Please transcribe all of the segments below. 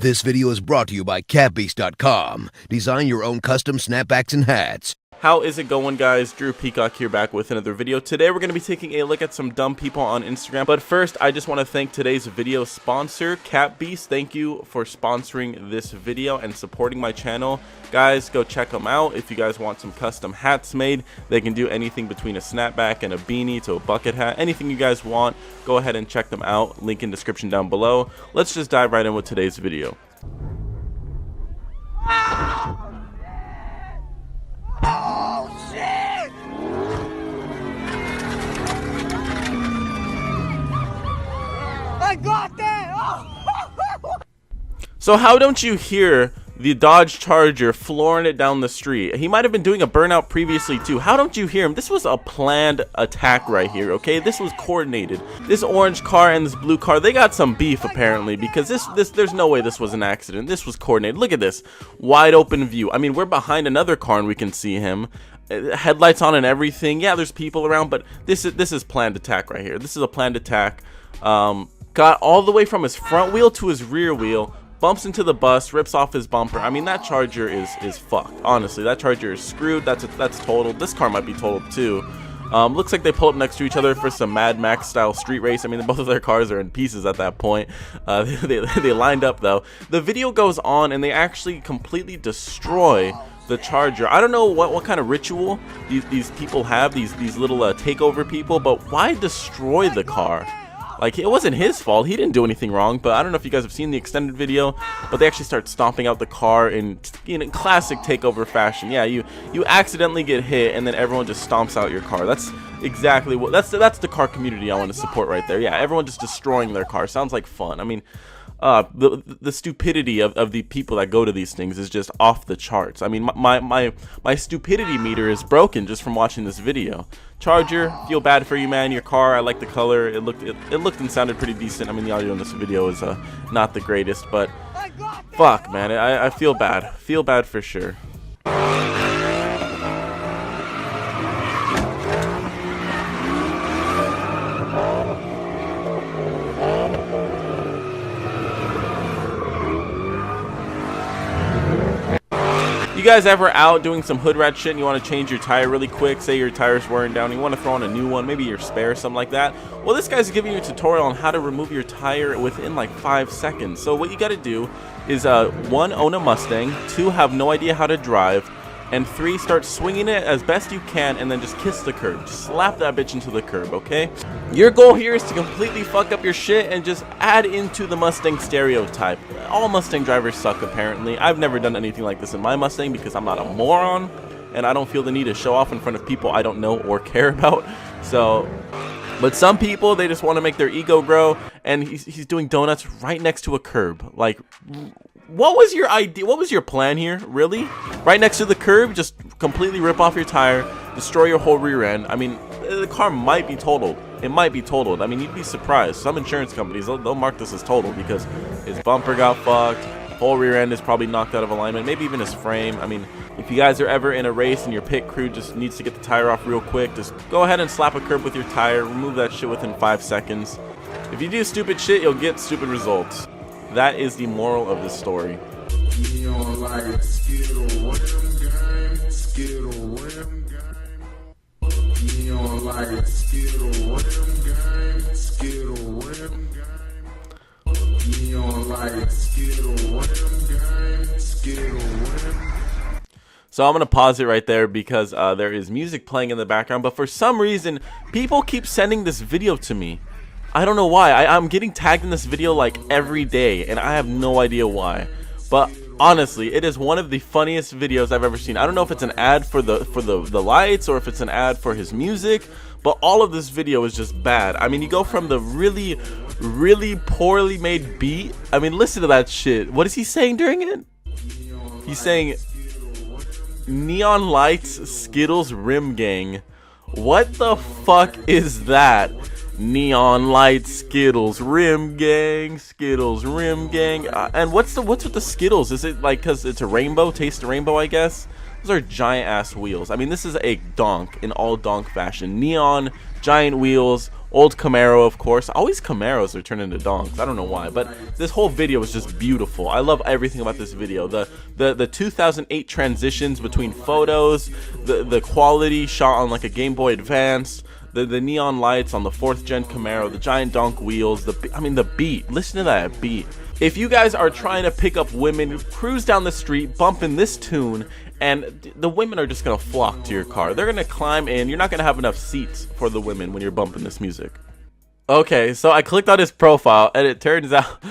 This video is brought to you by catbeast.com. Design your own custom snapbacks and hats. How is it going, guys? Drew Peacock here, back with another video. Today we're going to be taking a look at some dumb people on Instagram. But first, I just want to thank today's video sponsor, Catbeast. Thank you for sponsoring this video and supporting my channel. Guys, go check them out. If you guys want some custom hats made, they can do anything between a snapback and a beanie to a bucket hat. Anything you guys want, go ahead and check them out. Link in description down below. Let's just dive right in with today's video. Oh shit! I got that! Oh. So how don't you hear the Dodge Charger flooring it down the street? He might have been doing a burnout previously too. How don't you hear him? This was a planned attack right here, okay? This was coordinated. This orange car and this blue car, they got some beef apparently, because there's no way this was an accident. This was coordinated. Look at this wide open view. I mean, we're behind another car and we can see him. Headlights on and everything. Yeah, there's people around, but this is planned attack right here. This is a planned attack. Got all the way from his front wheel to his rear wheel. Bumps into the bus, rips off his bumper. I mean, that Charger is fucked. Honestly, that Charger is screwed. That's totaled. This car might be totaled too. Looks like they pull up next to each other for some Mad Max style street race. I mean, both of their cars are in pieces at that point. They lined up though. The video goes on and they actually completely destroy the Charger. I don't know what kind of ritual these people have, these little takeover people, but why destroy the car? Like, it wasn't his fault. He didn't do anything wrong. But I don't know if you guys have seen the extended video, but they actually start stomping out the car in classic takeover fashion. Yeah, you accidentally get hit and then everyone just stomps out your car. That's exactly what that's the car community I want to support right there. Yeah, everyone just destroying their car. Sounds like fun. I mean, the stupidity of the people that go to these things is just off the charts. I mean, my stupidity meter is broken just from watching this video. Charger, feel bad for you, man. Your car, I like the color. It looked and sounded pretty decent. I mean, the audio in this video is not the greatest, but fuck, man, I feel bad. Feel bad for sure. You guys ever out doing some hood rat shit and you want to change your tire really quick? Say your tire's wearing down, you want to throw on a new one, maybe your spare or something like that. Well, this guy's giving you a tutorial on how to remove your tire within like 5 seconds. So what you got to do is 1, own a Mustang, 2, have no idea how to drive, and 3, start swinging it as best you can and then just kiss the curb. Just slap that bitch into the curb, okay? Your goal here is to completely fuck up your shit and just add into the Mustang stereotype. All Mustang drivers suck, apparently. I've never done anything like this in my Mustang because I'm not a moron and I don't feel the need to show off in front of people I don't know or care about. So, but some people, they just want to make their ego grow, and he's doing donuts right next to a curb. Like, what was your idea? What was your plan here? Really? Right next to the curb, just completely rip off your tire, destroy your whole rear end. I mean, the car might be totaled. It might be totaled. I mean, you'd be surprised. Some insurance companies, they'll mark this as totaled because his bumper got fucked, whole rear end is probably knocked out of alignment, maybe even his frame. I mean, if you guys are ever in a race and your pit crew just needs to get the tire off real quick, just go ahead and slap a curb with your tire, remove that shit within 5 seconds. If you do stupid shit, you'll get stupid results. That is the moral of this story. So I'm going to pause it right there because there is music playing in the background, but for some reason people keep sending this video to me. I don't know why. I'm getting tagged in this video like every day and I have no idea why. But honestly, it is one of the funniest videos I've ever seen. I don't know if it's an ad for the lights or if it's an ad for his music, but all of this video is just bad. I mean, you go from the really poorly made beat. I mean, listen to that shit. What is he saying during it? He's saying neon lights, Skittles, rim gang. What the fuck is that? Neon lights, Skittles, rim gang, Skittles, rim gang. And what's with the Skittles? Is it like because it's a rainbow, taste the rainbow, I guess? Those are giant ass wheels. I mean, this is a donk in all donk fashion. Neon, giant wheels, Old Camaro, of course. Always Camaros are turning into donks. I don't know why, but this whole video is just beautiful. I love everything about this video. The 2008 transitions between photos, the quality shot on like a Game Boy Advance, the neon lights on the 4th gen Camaro, the giant donk wheels, the beat. Listen to that beat. If you guys are trying to pick up women, cruise down the street bumping this tune, and the women are just gonna flock to your car. They're gonna climb in. You're not gonna have enough seats for the women when you're bumping this music. Okay, so I clicked on his profile, and it turns out,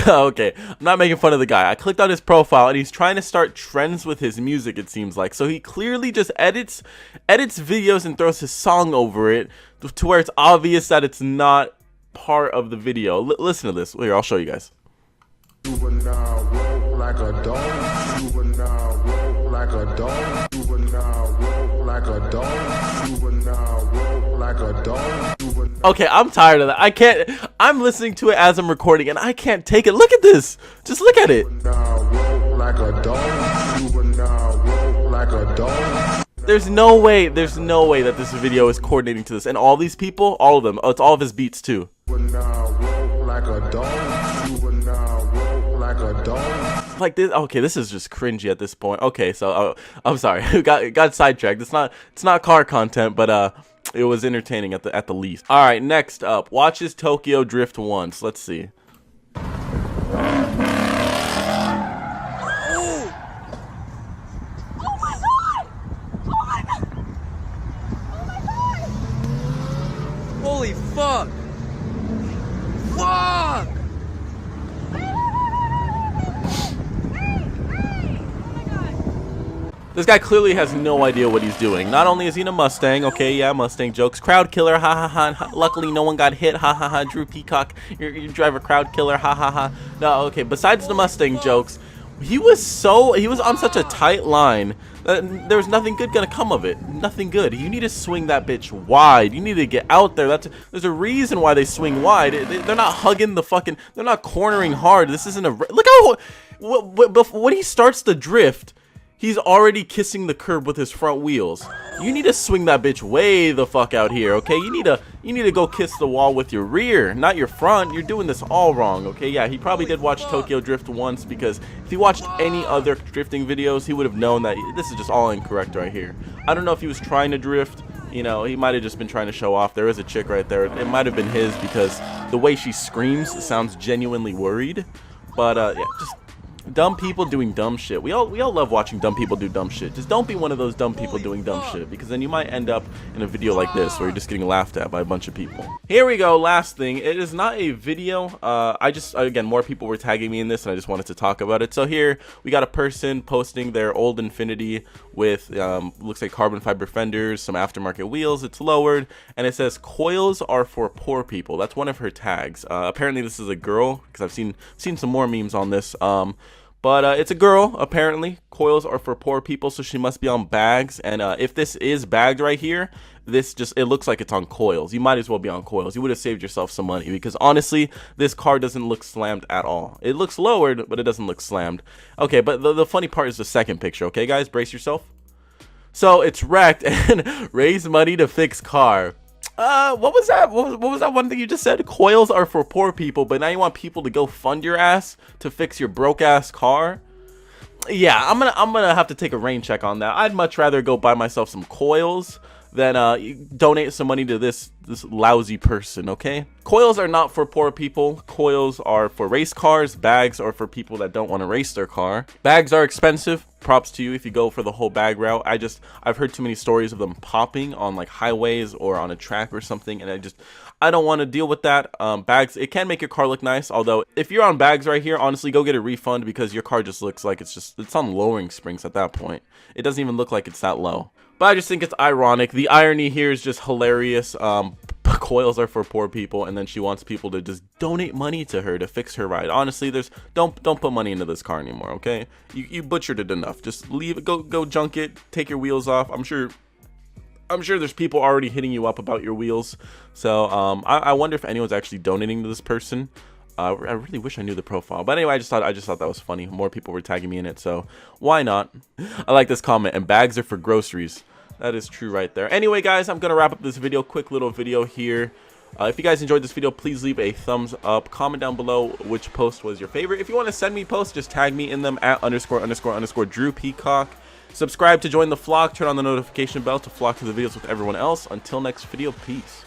okay, I'm not making fun of the guy. I clicked on his profile, and he's trying to start trends with his music, it seems like. So he clearly just edits videos and throws his song over it to where it's obvious that it's not part of the video. Listen to this. Here, I'll show you guys. You would not walk like a dog. You would not walk like a dog. You would not walk like a dog. You would not walk like a dog. Okay, I'm tired of that. I can't. I'm listening to it as I'm recording, and I can't take it. Look at this. Just look at it. There's no way that this video is coordinating to this. And all these people, all of them, it's all of his beats too. Like this. Okay, this is just cringy at this point. Okay, so I'm sorry. got sidetracked. It's not car content, but it was entertaining at the least. All right, next up, watches Tokyo drift once. Let's see. Holy fuck! Fuck! This guy clearly has no idea what he's doing. Not only is he in a Mustang, okay, yeah, Mustang jokes. Crowd killer, ha ha ha. Luckily, no one got hit, ha ha ha. Drew Peacock, you drive a crowd killer, ha ha ha. No, okay, besides the Mustang jokes, he was on such a tight line that there was nothing good gonna come of it. Nothing good. You need to swing that bitch wide. You need to get out there. There's a reason why they swing wide. They're not hugging the fucking. They're not cornering hard. This isn't a. Look how when he starts the drift, he's already kissing the curb with his front wheels. You need to swing that bitch way the fuck out here, okay? You need to go kiss the wall with your rear, not your front. You're doing this all wrong, okay? Yeah, he probably did watch Tokyo Drift once, because if he watched any other drifting videos, he would have known that this is just all incorrect right here. I don't know if he was trying to drift. You know, he might have just been trying to show off. There is a chick right there. It might have been his, because the way she screams sounds genuinely worried. But yeah, just dumb people doing dumb shit. We all love watching dumb people do dumb shit. Just don't be one of those dumb people doing dumb shit, because then you might end up in a video like this where you're just getting laughed at by a bunch of people. Here we go, last thing. It is not a video. Again, more people were tagging me in this, and I just wanted to talk about it. So here we got a person posting their old Infiniti with looks like carbon fiber fenders, some aftermarket wheels. It's lowered, and it says coils are for poor people. That's one of her tags. Apparently this is a girl, because I've seen some more memes on this. But it's a girl, apparently. Coils are for poor people, so she must be on bags. And if this is bagged right here, it looks like it's on coils. You might as well be on coils. You would have saved yourself some money, because honestly, this car doesn't look slammed at all. It looks lowered, but it doesn't look slammed. Okay, but the funny part is the second picture. Okay, guys, brace yourself. So it's wrecked and raise money to fix car. What was that? What was that one thing you just said? Coils are for poor people, but now you want people to go fund your ass to fix your broke ass car? Yeah, I'm gonna have to take a rain check on that. I'd much rather go buy myself some coils than donate some money to this lousy person, okay? Coils are not for poor people. Coils are for race cars. Bags are for people that don't want to race their car. Bags are expensive. Props to you if you go for the whole bag route. I've heard too many stories of them popping on like highways or on a track or something, and I don't want to deal with that. Bags, it can make your car look nice, although if you're on bags right here, honestly, go get a refund, because your car just looks like it's on lowering springs at that point. It doesn't even look like it's that low. But I just think it's ironic. The irony here is just hilarious. Coils are for poor people, and then she wants people to just donate money to her to fix her ride. Honestly, don't put money into this car anymore, okay? You butchered it enough. Just leave it, go junk it, take your wheels off. I'm sure there's people already hitting you up about your wheels. So I wonder if anyone's actually donating to this person. I really wish I knew the profile, but anyway, I just thought that was funny. More people were tagging me in it, so why not? I like this comment. And bags are for groceries. That is true right there. Anyway, guys, I'm gonna wrap up this video. Quick little video here. If you guys enjoyed this video, please leave a thumbs up. Comment down below which post was your favorite. If you want to send me posts, just tag me in them at ___ Drew Peacock. Subscribe to join the flock. Turn on the notification bell to flock to the videos with everyone else. Until next video, peace.